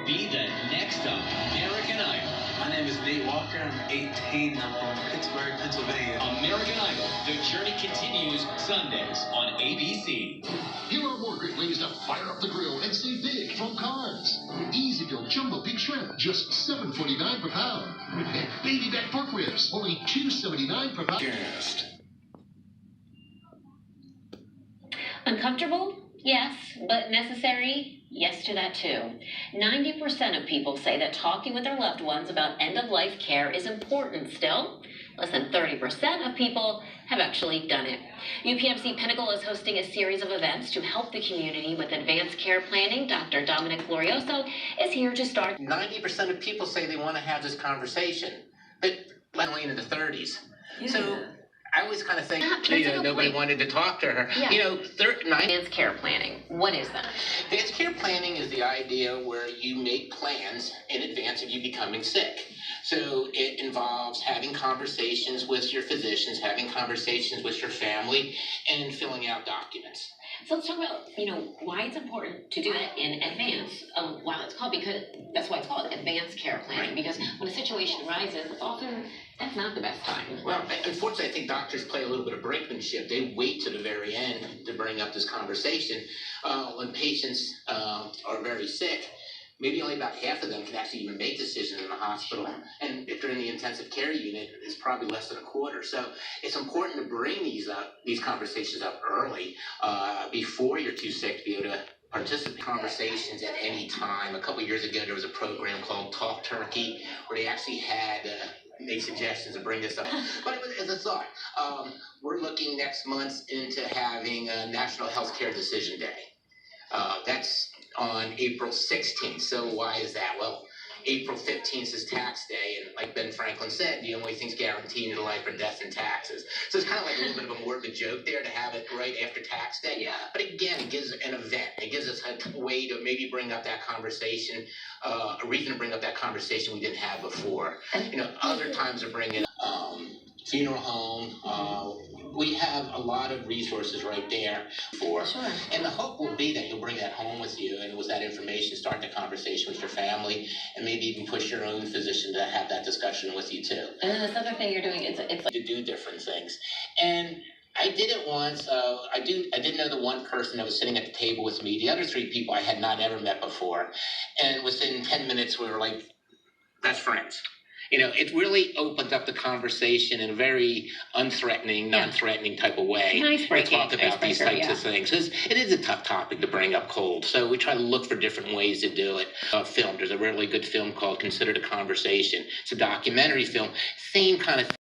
Be the next American Idol. My name is Nate Walker. I'm 18. I'm from Pittsburgh, Pennsylvania. American Idol. The journey continues Sundays on ABC. Here are more great ways to fire up the grill and save big from Cars. Easy Grill Jumbo Pink Shrimp, just $7.49 per pound. And baby back pork ribs, only $2.79 per pound. Guest. Uncomfortable? Yes, but necessary? Yes to that too. 90% of people say that talking with their loved ones about end-of-life care is important still. Less than 30% of people have actually done it. UPMC Pinnacle is hosting a series of events to help the community with advanced care planning. Dr. Dominic Glorioso is here to start. 90% of people say they want to have this conversation, but only into the 30s. Yeah. So I always kind of think, nobody wanted to talk to her. Yeah. Advanced care planning. What is that? Advanced care planning is the idea where you make plans in advance of you becoming sick. So it involves having conversations with your physicians, having conversations with your family, and filling out documents. So let's talk about, why it's important to do that in advance. Why it's called, because that's why it's called advanced care planning. Right. Because when a situation arises, often that's not the best time. Well, unfortunately, I think doctors play a little bit of brinkmanship. They wait to the very end to bring up this conversation. When patients are very sick, maybe only about half of them can actually even make decisions in the hospital. And if they're in the intensive care unit, it's probably less than a quarter. So it's important to bring these conversations up early, before you're too sick to be able to participate in conversations at any time. A couple of years ago, there was a program called Talk Turkey, where they actually had make suggestions and bring this up. But it was as a thought. We're looking next month into having a National Healthcare Decision Day. That's on April 16th. So why is that? Well, April 15th is tax day, and like Ben Franklin said, the only things guaranteed in life are death and taxes. So it's kind of like a little bit of a morbid joke there to have it right after tax day. Yeah. But again, it gives an event. It gives us a way to maybe bring up that conversation, a reason to bring up that conversation we didn't have before. Other times are bringing funeral home. We have a lot of resources right there for. Sure. And the hope will be that you'll bring that home with you, and with that information, start the conversation with your family, and maybe even push your own physician to have that discussion with you too. And then this other thing you're doing, it's like to do different things. And I did it once. I did know the one person that was sitting at the table with me. The other three people I had not ever met before, and within 10 minutes we were like best friends. It really opened up the conversation in a very unthreatening, non-threatening type of way. Nice to talk about these types of things. Because it is a tough topic to bring up cold. So we try to look for different ways to do it. Film. There's a really good film called Consider the Conversation. It's a documentary film. Same kind of thing.